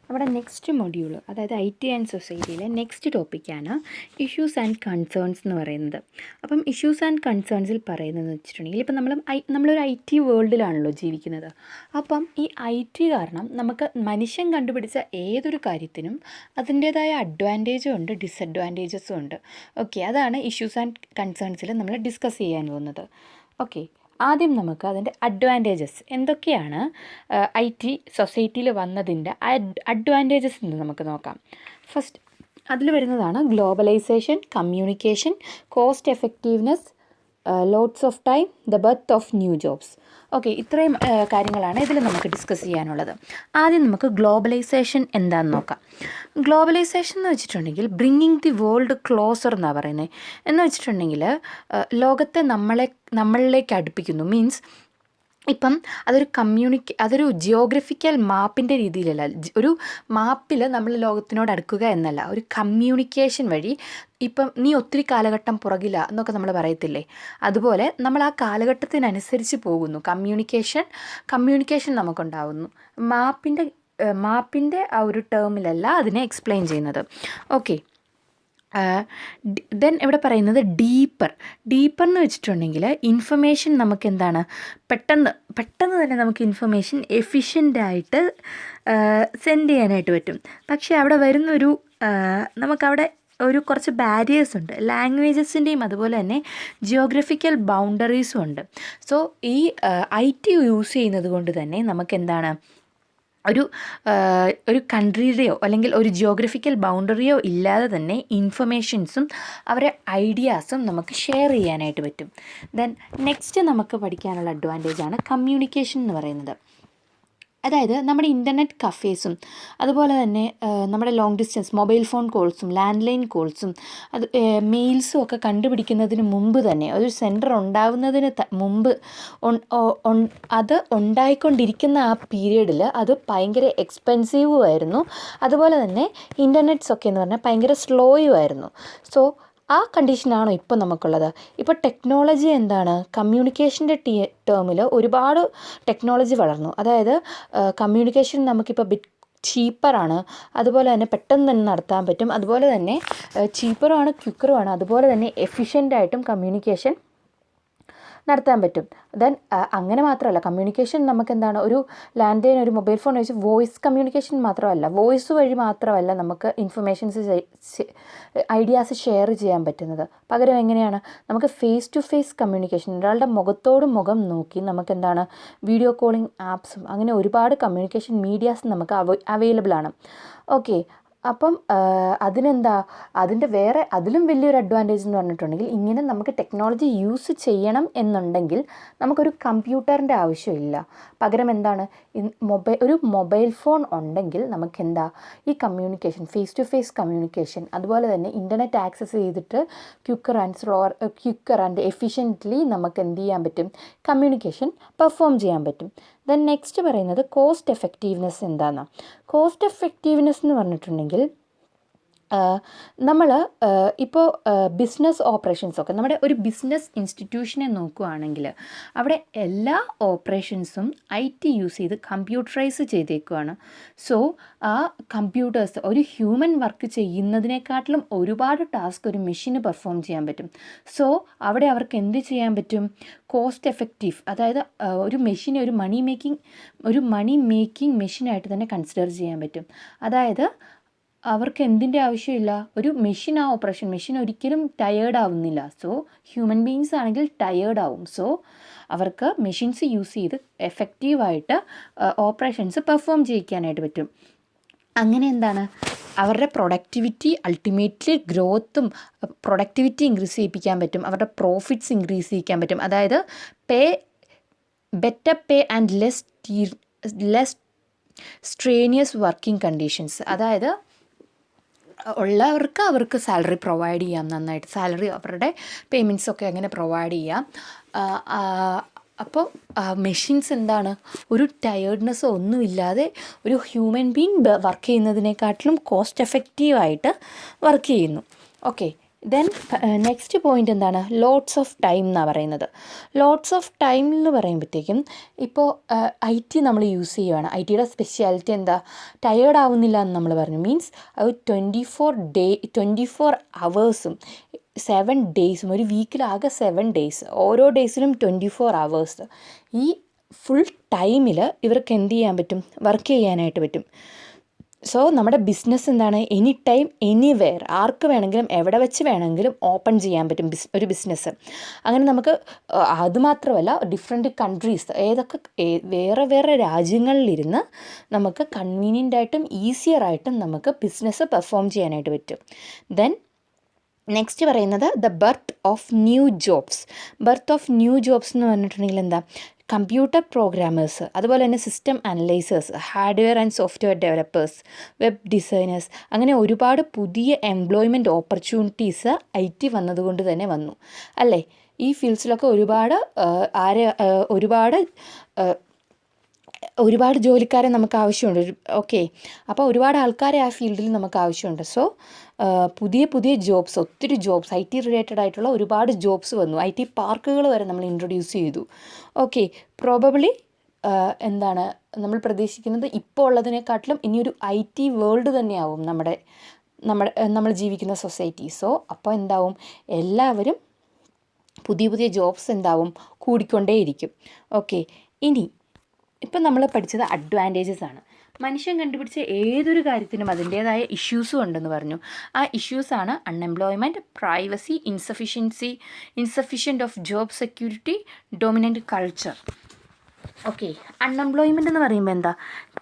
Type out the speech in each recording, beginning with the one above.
നമ്മുടെ next module, അതായത് IT and സൊസൈറ്റിയിലെ next ടോപ്പിക്കാണ് ഇഷ്യൂസ് ആൻഡ് കൺസേൺസ് എന്ന് പറയുന്നത്. അപ്പം ഇഷ്യൂസ് ആൻഡ് കൺസേൺസിൽ പറയുന്നതെന്ന് വെച്ചിട്ടുണ്ടെങ്കിൽ, ഇപ്പം നമ്മളൊരു IT വേൾഡിലാണല്ലോ ജീവിക്കുന്നത്. അപ്പം ഈ IT കാരണം നമുക്ക് മനുഷ്യൻ കണ്ടുപിടിച്ച ഏതൊരു കാര്യത്തിനും അതിൻ്റേതായ അഡ്വാൻറ്റേജും ഉണ്ട്, ഡിസഡ്വാൻറ്റേജസും ഉണ്ട്. ഓക്കെ, അതാണ് ഇഷ്യൂസ് ആൻഡ് കൺസേൺസിൽ നമ്മൾ ഡിസ്കസ് ചെയ്യാൻ പോകുന്നത്. ഓക്കെ, ആദ്യം നമുക്ക് അതിൻ്റെ അഡ്വാൻറ്റേജസ് എന്തൊക്കെയാണ് IT സൊസൈറ്റിയിൽ വന്നതിൻ്റെ അഡ്വാൻറ്റേജസ് എന്ന് നമുക്ക് നോക്കാം. ഫസ്റ്റ് അതിൽ വരുന്നതാണ് globalisation, communication, cost effectiveness, lots of time, the birth of new jobs. Okay, ഇത്രയും കാര്യങ്ങളാണ് ഇതിൽ നമുക്ക് ഡിസ്കസ് ചെയ്യാനുള്ളത്. ആദ്യം നമുക്ക് ഗ്ലോബലൈസേഷൻ എന്താണെന്ന് നോക്കാം. ഗ്ലോബലൈസേഷൻ എന്ന് വെച്ചിട്ടുണ്ടെങ്കിൽ ബ്രിങ്ങിങ് ദി വേൾഡ് ക്ലോസർ എന്നാണ് പറയുന്നത്. എന്ന് വെച്ചിട്ടുണ്ടെങ്കിൽ ലോകത്തെ നമ്മളിലേക്ക് അടുപ്പിക്കുന്നു. മീൻസ് ഇപ്പം അതൊരു ജിയോഗ്രഫിക്കൽ മാപ്പിൻ്റെ രീതിയിലല്ല, ഒരു മാപ്പിൽ നമ്മൾ ലോകത്തിനോട് അടുക്കുക എന്നല്ല, ഒരു കമ്മ്യൂണിക്കേഷൻ വഴി. ഇപ്പം നീ ഒത്തിരി കാലഘട്ടം പുറകില എന്നൊക്കെ നമ്മൾ പറയത്തില്ലേ, അതുപോലെ നമ്മൾ ആ കാലഘട്ടത്തിനനുസരിച്ച് പോകുന്നു. കമ്മ്യൂണിക്കേഷൻ നമുക്കുണ്ടാവുന്നു. മാപ്പിൻ്റെ ആ ഒരു ടേമിലല്ല അതിനെ എക്സ്പ്ലെയിൻ ചെയ്യുന്നത്. ഓക്കെ, ദെൻ ഇവിടെ പറയുന്നത് ഡീപ്പർ എന്ന് വെച്ചിട്ടുണ്ടെങ്കിൽ ഇൻഫർമേഷൻ നമുക്ക് എന്താണ്, പെട്ടെന്ന് തന്നെ നമുക്ക് ഇൻഫർമേഷൻ എഫിഷ്യൻ്റായിട്ട് സെൻഡ് ചെയ്യാനായിട്ട് പറ്റും. പക്ഷേ അവിടെ വരുന്നൊരു നമുക്കവിടെ കുറച്ച് ബാരിയേഴ്സ് ഉണ്ട്. ലാംഗ്വേജസിൻ്റെയും അതുപോലെ തന്നെ ജിയോഗ്രഫിക്കൽ ബൗണ്ടറീസും ഉണ്ട്. സോ ഈ IT യൂസ് ചെയ്യുന്നത് കൊണ്ട് തന്നെ നമുക്കെന്താണ്, ഒരു കൺട്രിയുടെയോ അല്ലെങ്കിൽ ഒരു ജിയോഗ്രഫിക്കൽ ബൗണ്ടറിയോ ഇല്ലാതെ തന്നെ ഇൻഫർമേഷൻസും അവരെ ഐഡിയാസും നമുക്ക് ഷെയർ ചെയ്യാനായിട്ട് പറ്റും. ദെൻ നെക്സ്റ്റ് നമുക്ക് പഠിക്കാനുള്ള അഡ്വാൻറ്റേജാണ് കമ്മ്യൂണിക്കേഷൻ എന്ന് പറയുന്നത്. അതായത് നമ്മുടെ ഇൻ്റർനെറ്റ് കഫേസും അതുപോലെ തന്നെ നമ്മുടെ ലോങ് ഡിസ്റ്റൻസ് മൊബൈൽ ഫോൺ കോൾസും ലാൻഡ് ലൈൻ കോൾസും മെയിൽസും ഒക്കെ കണ്ടുപിടിക്കുന്നതിന് മുമ്പ് തന്നെ, ഒരു സെൻറ്റർ ഉണ്ടാവുന്നതിന് മുമ്പ് അത് ഉണ്ടായിക്കൊണ്ടിരിക്കുന്ന ആ പീരീഡിൽ അത് ഭയങ്കര എക്സ്പെൻസീവും ആയിരുന്നു. അതുപോലെ തന്നെ ഇൻ്റർനെറ്റ്സ് ഒക്കെ എന്ന് പറഞ്ഞാൽ ഭയങ്കര സ്ലോയും ആയിരുന്നു. സോ ആ കണ്ടീഷനാണോ ഇപ്പോൾ നമുക്കുള്ളത്. ഇപ്പോൾ ടെക്നോളജി എന്താണ്, കമ്മ്യൂണിക്കേഷൻ്റെ ടേമിൽ ഒരുപാട് ടെക്നോളജി വളർന്നു. അതായത് കമ്മ്യൂണിക്കേഷൻ നമുക്കിപ്പോൾ ചീപ്പറാണ്, അതുപോലെ തന്നെ പെട്ടെന്ന് തന്നെ നടത്താൻ പറ്റും. അതുപോലെ തന്നെ ചീപ്പറുമാണ്, ക്വിക്കറുമാണ്, അതുപോലെ തന്നെ എഫിഷ്യൻ്റായിട്ടും കമ്മ്യൂണിക്കേഷൻ നടത്താൻ പറ്റും. ദെൻ അങ്ങനെ മാത്രമല്ല, കമ്മ്യൂണിക്കേഷൻ നമുക്കെന്താണ്, ഒരു ലാൻഡ് ലൈൻ, ഒരു മൊബൈൽ ഫോൺ വെച്ച് വോയിസ് കമ്മ്യൂണിക്കേഷൻ മാത്രമല്ല, വോയിസ് വഴി മാത്രമല്ല നമുക്ക് ഐഡിയാസ് ഷെയർ ചെയ്യാൻ പറ്റുന്നത്. പകരം എങ്ങനെയാണ്, നമുക്ക് ഫേസ് ടു ഫേസ് കമ്മ്യൂണിക്കേഷൻ, ഒരാളുടെ മുഖത്തോട് മുഖം നോക്കി നമുക്കെന്താണ്, വീഡിയോ കോളിംഗ് ആപ്സും അങ്ങനെ ഒരുപാട് കമ്മ്യൂണിക്കേഷൻ മീഡിയാസ് നമുക്ക് അവൈലബിൾ ആണ്. ഓക്കെ, അപ്പം അതിലും വലിയൊരു അഡ്വാൻറ്റേജ് എന്ന് പറഞ്ഞിട്ടുണ്ടെങ്കിൽ, ഇങ്ങനെ നമുക്ക് ടെക്നോളജി യൂസ് ചെയ്യണം എന്നുണ്ടെങ്കിൽ നമുക്കൊരു കമ്പ്യൂട്ടറിൻ്റെ ആവശ്യമില്ല. പകരം എന്താണ്, ഒരു മൊബൈൽ ഫോൺ ഉണ്ടെങ്കിൽ ഈ communication, face to face communication, അതുപോലെ തന്നെ ഇൻ്റർനെറ്റ് ആക്സസ് ചെയ്തിട്ട് ക്വിക്കർ ആൻഡ് എഫിഷ്യൻ്റ്ലി നമുക്ക് എന്ത് ചെയ്യാൻ പറ്റും, കമ്മ്യൂണിക്കേഷൻ പെർഫോം ചെയ്യാൻ പറ്റും. ദെൻ നെക്സ്റ്റ് പറയുന്നത് കോസ്റ്റ് എഫക്റ്റീവ്നെസ് എന്താണെന്ന്. കോസ്റ്റ് എഫക്റ്റീവ്നെസ് എന്ന് പറഞ്ഞിട്ടുണ്ടെങ്കിൽ നമ്മൾ ഇപ്പോൾ ബിസിനസ് ഓപ്പറേഷൻസൊക്കെ, നമ്മുടെ ഒരു ബിസിനസ് ഇൻസ്റ്റിറ്റ്യൂഷനെ നോക്കുകയാണെങ്കിൽ അവിടെ എല്ലാ ഓപ്പറേഷൻസും IT യൂസ് ചെയ്ത് കമ്പ്യൂട്ടറൈസ് ചെയ്തേക്കുവാണ്. സോ ആ കമ്പ്യൂട്ടേഴ്സ് ഒരു ഹ്യൂമൻ വർക്ക് ചെയ്യുന്നതിനെക്കാട്ടിലും ഒരുപാട് ടാസ്ക് ഒരു മെഷീന് പെർഫോം ചെയ്യാൻ പറ്റും. സോ അവിടെ അവർക്ക് എന്ത് ചെയ്യാൻ പറ്റും, കോസ്റ്റ് എഫക്റ്റീവ്, അതായത് ഒരു മെഷീനെ ഒരു മണി മേക്കിംഗ് മെഷീനായിട്ട് തന്നെ കൺസിഡർ ചെയ്യാൻ പറ്റും. അതായത് അവർക്ക് എന്തിൻ്റെ ആവശ്യമില്ല, ഒരു മെഷീൻ ഒരിക്കലും ടയേർഡ് ആവുന്നില്ല. സോ ഹ്യൂമൻ ബീങ്സ് ആണെങ്കിൽ ടയേർഡ് ആവും. സോ അവർക്ക് മെഷീൻസ് യൂസ് ചെയ്ത് എഫക്റ്റീവായിട്ട് ഓപ്പറേഷൻസ് പെർഫോം ചെയ്യിക്കാനായിട്ട് പറ്റും. അങ്ങനെ എന്താണ്, അവരുടെ പ്രൊഡക്ടിവിറ്റി, അൾട്ടിമേറ്റ്ലി പ്രൊഡക്ടിവിറ്റി ഇൻക്രീസ് ചെയ്യിപ്പിക്കാൻ പറ്റും, അവരുടെ പ്രോഫിറ്റ്സ് ഇൻക്രീസ് ചെയ്യിക്കാൻ പറ്റും. അതായത് better pay and less strenuous working conditions. അതായത് അവർക്ക് സാലറി പ്രൊവൈഡ് ചെയ്യാം, നന്നായിട്ട് സാലറി, അവരുടെ പേയ്മെൻറ്റ്സൊക്കെ അങ്ങനെ പ്രൊവൈഡ് ചെയ്യാം. അപ്പോൾ മെഷീൻസ് എന്താണ്, ഒരു ടയേർഡ്നെസ്സോ ഒന്നുമില്ലാതെ ഒരു ഹ്യൂമൻ ബീങ് വർക്ക് ചെയ്യുന്നതിനെക്കാട്ടിലും കോസ്റ്റ് എഫക്റ്റീവായിട്ട് വർക്ക് ചെയ്യുന്നു. ഓക്കെ, ദെൻ നെക്സ്റ്റ് പോയിൻ്റ് എന്താണ്, ലോട്ട്സ് ഓഫ് ടൈം എന്നാണ് പറയുന്നത്. ലോട്ട്സ് ഓഫ് ടൈം എന്ന് പറയുമ്പോഴത്തേക്കും ഇപ്പോൾ IT നമ്മൾ യൂസ് ചെയ്യുകയാണ്. IT യുടെ സ്പെഷ്യാലിറ്റി എന്താ, ടയേർഡ് ആവുന്നില്ല എന്ന് നമ്മൾ പറഞ്ഞു. മീൻസ് അത് 24 അവേഴ്സും 7 ഡേയ്സും, ഒരു വീക്കിലാകെ 7 ഡേയ്സ്, ഓരോ ഡേയ്സിലും 24 അവേഴ്സ്. ഈ ഫുൾ ടൈമിൽ ഇവർക്ക് എന്ത് ചെയ്യാൻ പറ്റും, വർക്ക് ചെയ്യാനായിട്ട് പറ്റും. സോ നമ്മുടെ ബിസിനസ് എന്താണ്, എനി ടൈം എനിവെയർ, ആർക്ക് വേണമെങ്കിലും എവിടെ വെച്ച് വേണമെങ്കിലും ഓപ്പൺ ചെയ്യാൻ പറ്റും ഒരു ബിസിനസ്. അങ്ങനെ നമുക്ക് അതുമാത്രമല്ല ഡിഫറെൻറ്റ് കൺട്രീസ്, വേറെ വേറെ രാജ്യങ്ങളിലിരുന്ന് നമുക്ക് കൺവീനിയൻ്റ് ആയിട്ടും ഈസിയറായിട്ടും നമുക്ക് ബിസിനസ് പെർഫോം ചെയ്യാനായിട്ട് പറ്റും. ദെൻ നെക്സ്റ്റ് പറയുന്നത് the birth of new jobs. Birth of new jobs എന്ന് പറഞ്ഞിട്ടുണ്ടെങ്കിൽ എന്താ, കമ്പ്യൂട്ടർ പ്രോഗ്രാമേഴ്സ്, അതുപോലെ തന്നെ system analysers, hardware and software developers, web designers, അങ്ങനെ ഒരുപാട് പുതിയ എംപ്ലോയ്മെൻറ്റ് ഓപ്പർച്യൂണിറ്റീസ് IT വന്നതുകൊണ്ട് തന്നെ വന്നു അല്ലേ. ഈ ഫീൽഡ്സിലൊക്കെ ഒരുപാട് ജോലിക്കാരെ നമുക്ക് ആവശ്യമുണ്ട്. ഓക്കെ, അപ്പോൾ ഒരുപാട് ആൾക്കാരെ ആ ഫീൽഡിൽ നമുക്ക് ആവശ്യമുണ്ട്. സോ പുതിയ ജോബ്സ്, ഒത്തിരി ജോബ്സ്, IT റിലേറ്റഡ് ആയിട്ടുള്ള ഒരുപാട് ജോബ്സ് വന്നു. IT പാർക്കുകൾ വരെ നമ്മൾ ഇൻട്രൊഡ്യൂസ് ചെയ്തു. ഓക്കെ, പ്രോബബ്ലി എന്താണ് നമ്മൾ പ്രതീക്ഷിക്കുന്നത്, ഇപ്പോൾ ഉള്ളതിനെക്കാട്ടിലും ഇനിയൊരു IT വേൾഡ് തന്നെയാവും നമ്മൾ ജീവിക്കുന്ന സൊസൈറ്റി. സോ അപ്പോൾ എന്താവും, എല്ലാവരും പുതിയ ജോബ്സ് എന്താവും, കൂടിക്കൊണ്ടേയിരിക്കും. ഓക്കെ, ഇനി ഇപ്പം നമ്മൾ പഠിച്ചത് അഡ്വാൻറ്റേജസ് ആണ്. മനുഷ്യൻ കണ്ടുപിടിച്ച ഏതൊരു കാര്യത്തിനും അതിൻ്റേതായ ഇഷ്യൂസും ഉണ്ടെന്ന് പറഞ്ഞു. ആ ഇഷ്യൂസാണ് unemployment, privacy, insufficient of job security, dominant culture. Okay, unemployment എന്ന് പറയുമ്പോൾ എന്താ,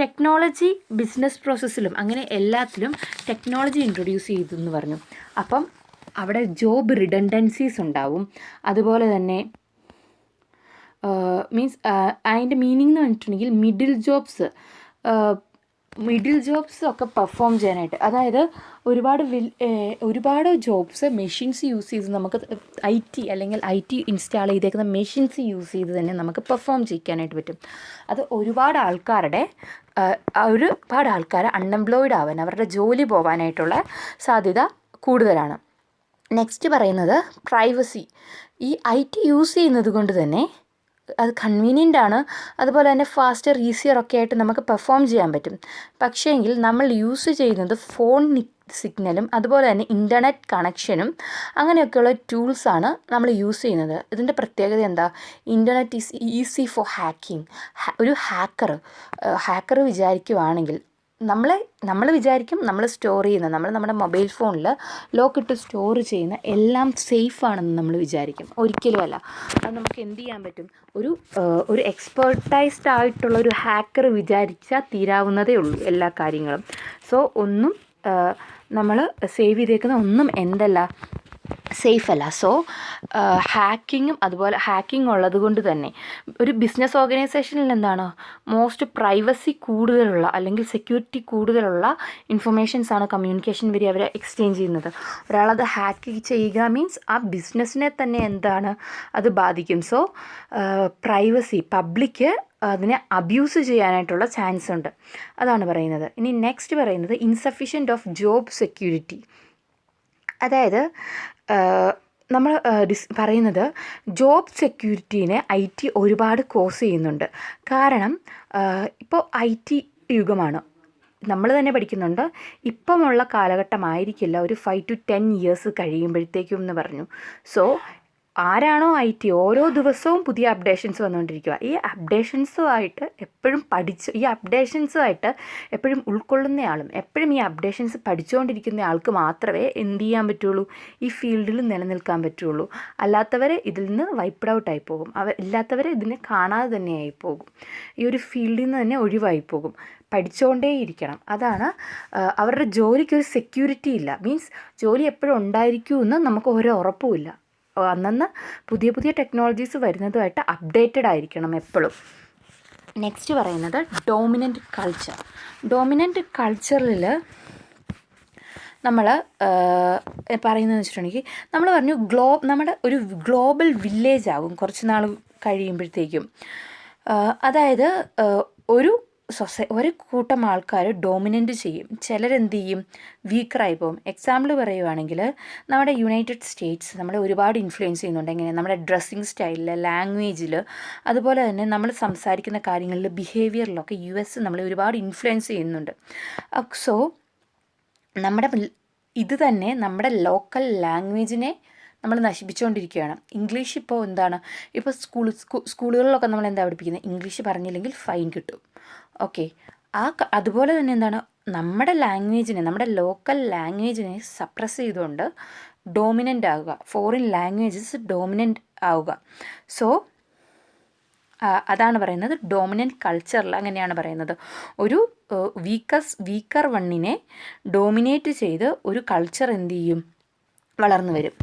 ടെക്നോളജി ബിസിനസ് പ്രോസസ്സിലും അങ്ങനെ എല്ലാത്തിലും ടെക്നോളജി ഇൻട്രൊഡ്യൂസ് ചെയ്തു എന്ന് പറഞ്ഞു. അപ്പം അവിടെ ജോബ് റിഡൻഡൻസീസ് ഉണ്ടാവും. അതുപോലെ തന്നെ മീൻസ് അതിൻ്റെ മീനിങ് എന്ന് പറഞ്ഞിട്ടുണ്ടെങ്കിൽ മിഡിൽ ജോബ്സ് ഒക്കെ പെർഫോം ചെയ്യാനായിട്ട്, അതായത് ഒരുപാട് ജോബ്സ് മെഷീൻസ് യൂസ് ചെയ്ത് നമുക്ക് അല്ലെങ്കിൽ IT ഇൻസ്റ്റാൾ ചെയ്തേക്കുന്ന മെഷീൻസ് യൂസ് ചെയ്ത് തന്നെ നമുക്ക് പെർഫോം ചെയ്യിക്കാനായിട്ട് പറ്റും. അത് ഒരുപാട് ആൾക്കാർ അൺഎംപ്ലോയിഡ് ആവാൻ, അവരുടെ ജോലി പോകാനായിട്ടുള്ള സാധ്യത കൂടുതലാണ്. നെക്സ്റ്റ് പറയുന്നത് പ്രൈവസി. ഈ IT യൂസ് ചെയ്യുന്നത് കൊണ്ട് തന്നെ അത് കൺവീനിയൻ്റ് ആണ്, അതുപോലെ തന്നെ ഫാസ്റ്റർ, ഈസിയർ ഒക്കെ ആയിട്ട് നമുക്ക് പെർഫോം ചെയ്യാൻ പറ്റും. പക്ഷേങ്കിൽ നമ്മൾ യൂസ് ചെയ്യുന്നത് ഫോൺ സിഗ്നലും അതുപോലെ തന്നെ ഇൻ്റർനെറ്റ് കണക്ഷനും അങ്ങനെയൊക്കെയുള്ള ടൂൾസാണ് നമ്മൾ യൂസ് ചെയ്യുന്നത്. ഇതിൻ്റെ പ്രത്യേകത എന്താ, internet is easy for hacking. ഒരു ഹാക്കർ വിചാരിക്കുവാണെങ്കിൽ നമ്മൾ വിചാരിക്കും നമ്മൾ സ്റ്റോർ ചെയ്യുന്ന, നമ്മുടെ മൊബൈൽ ഫോണിൽ ലോക്കിട്ട് സ്റ്റോർ ചെയ്യുന്ന എല്ലാം സേഫാണെന്ന് നമ്മൾ വിചാരിക്കും. ഒരിക്കലുമല്ല. അത് നമുക്ക് എന്ത് ചെയ്യാൻ പറ്റും, ഒരു എക്സ്പേർട്ടൈസ്ഡ് ആയിട്ടുള്ള ഒരു ഹാക്കർ വിചാരിച്ചാൽ തീരാവുന്നതേ ഉള്ളൂ എല്ലാ കാര്യങ്ങളും. സോ നമ്മൾ സേവ് ചെയ്തേക്കുന്ന ഒന്നും സേഫ് അല്ല. സോ ഹാക്കിംഗ് ഉള്ളത് കൊണ്ട് തന്നെ ഒരു ബിസിനസ് ഓർഗനൈസേഷനിൽ എന്താണ്, മോസ്റ്റ് പ്രൈവസി കൂടുതലുള്ള അല്ലെങ്കിൽ സെക്യൂരിറ്റി കൂടുതലുള്ള ഇൻഫർമേഷൻസാണ് കമ്മ്യൂണിക്കേഷൻ വഴി അവർ എക്സ്ചേഞ്ച് ചെയ്യുന്നത്. ഒരാളത് ഹാക്ക് ചെയ്യുക മീൻസ് ആ ബിസിനസ്സിനെ തന്നെ അത് ബാധിക്കും. സോ പ്രൈവസി, പബ്ലിക്ക് അതിനെ അബ്യൂസ് ചെയ്യാനായിട്ടുള്ള ചാൻസ് ഉണ്ട്. അതാണ് പറയുന്നത്. ഇനി നെക്സ്റ്റ് പറയുന്നത് ഇൻസഫിഷ്യൻറ്റ് ഓഫ് ജോബ് സെക്യൂരിറ്റി. അതായത് നമ്മൾ പറയുന്നത് ജോബ് സെക്യൂരിറ്റീനെ IT ഒരുപാട് കോസ് ചെയ്യുന്നുണ്ട്. കാരണം ഇപ്പോൾ IT യുഗമാണ്, നമ്മൾ തന്നെ പഠിക്കുന്നുണ്ട്. ഇപ്പമുള്ള കാലഘട്ടമായിരിക്കില്ല ഒരു 5 to 10 years കഴിയുമ്പോഴത്തേക്കും എന്ന് പറഞ്ഞു. സോ ആരാണോ IT, ഓരോ ദിവസവും പുതിയ അപ്ഡേഷൻസ് വന്നുകൊണ്ടിരിക്കുക. ഈ അപ്ഡേഷൻസുമായിട്ട് എപ്പോഴും ഉൾക്കൊള്ളുന്നയാളും എപ്പോഴും ഈ അപ്ഡേഷൻസ് പഠിച്ചുകൊണ്ടിരിക്കുന്ന ആൾക്ക് മാത്രമേ എന്ത് ചെയ്യാൻ പറ്റുള്ളൂ, ഈ ഫീൽഡിൽ നിലനിൽക്കാൻ പറ്റുള്ളൂ. അല്ലാത്തവരെ ഇതിൽ നിന്ന് വൈപ്ഡ് ഔട്ടായി പോകും. ഇല്ലാത്തവരെ ഇതിനെ കാണാതെ തന്നെ ആയി പോകും. ഈ ഒരു ഫീൽഡിൽ നിന്ന് തന്നെ ഒഴിവായി പോകും. പഠിച്ചുകൊണ്ടേയിരിക്കണം. അതാണ് അവരുടെ ജോലിക്കൊരു സെക്യൂരിറ്റി ഇല്ല. മീൻസ് ജോലി എപ്പോഴും ഉണ്ടായിരിക്കുമെന്ന് നമുക്ക് ഒരു ഉറപ്പുമില്ല. അന്നന്ന് പുതിയ ടെക്നോളജീസ് വരുന്നതുമായിട്ട് അപ്ഡേറ്റഡ് ആയിരിക്കണം എപ്പോഴും. നെക്സ്റ്റ് പറയുന്നത് ഡോമിനൻ്റ് കൾച്ചർ. ഡോമിനൻ്റ് കൾച്ചറിൽ നമ്മൾ പറയുന്നതെന്ന് വെച്ചിട്ടുണ്ടെങ്കിൽ, നമ്മൾ പറഞ്ഞു നമ്മുടെ ഒരു ഗ്ലോബൽ വില്ലേജ് ആകും കുറച്ച് നാൾ കഴിയുമ്പോഴത്തേക്കും. അതായത് ഒരു ഒരു കൂട്ടം ആൾക്കാർ ഡോമിനൻ്റ് ചെയ്യും, ചിലരെന്ത് ചെയ്യും, വീക്കറായി പോകും. എക്സാമ്പിൾ പറയുവാണെങ്കിൽ നമ്മുടെ യുണൈറ്റഡ് സ്റ്റേറ്റ്സ് നമ്മളെ ഒരുപാട് ഇൻഫ്ലുവൻസ് ചെയ്യുന്നുണ്ട്. എങ്ങനെ? നമ്മുടെ ഡ്രസ്സിങ് സ്റ്റൈലിൽ, ലാംഗ്വേജിൽ, അതുപോലെ തന്നെ നമ്മൾ സംസാരിക്കുന്ന കാര്യങ്ങളിൽ, ബിഹേവിയറിലൊക്കെ US നമ്മളെ ഒരുപാട് ഇൻഫ്ലുവൻസ് ചെയ്യുന്നുണ്ട്. സോ നമ്മുടെ ഇത് തന്നെ നമ്മുടെ ലോക്കൽ ലാംഗ്വേജിനെ നമ്മൾ നശിപ്പിച്ചുകൊണ്ടിരിക്കുകയാണ്. ഇംഗ്ലീഷ് ഇപ്പോൾ എന്താണ്, ഇപ്പോൾ സ്കൂളുകളിലൊക്കെ നമ്മൾ എന്താ പഠിപ്പിക്കുന്നത്, ഇംഗ്ലീഷ് പറഞ്ഞില്ലെങ്കിൽ ഫൈൻ കിട്ടും. ഓക്കെ, അതുപോലെ തന്നെ എന്താണ്, നമ്മുടെ ലാംഗ്വേജിനെ, നമ്മുടെ ലോക്കൽ ലാംഗ്വേജിനെ സപ്രസ് ചെയ്തുകൊണ്ട് ഡോമിനൻ്റ് ആവുക, ഫോറിൻ ലാംഗ്വേജസ് ഡോമിനൻ്റ് ആവുക. സോ അതാണ് പറയുന്നത് ഡോമിനൻ്റ് കൾച്ചറിൽ അങ്ങനെയാണ് പറയുന്നത്. ഒരു വീക്കർ വണ്ണിനെ ഡോമിനേറ്റ് ചെയ്ത് ഒരു കൾച്ചർ എന്ത് ചെയ്യും, വളർന്നു വരും.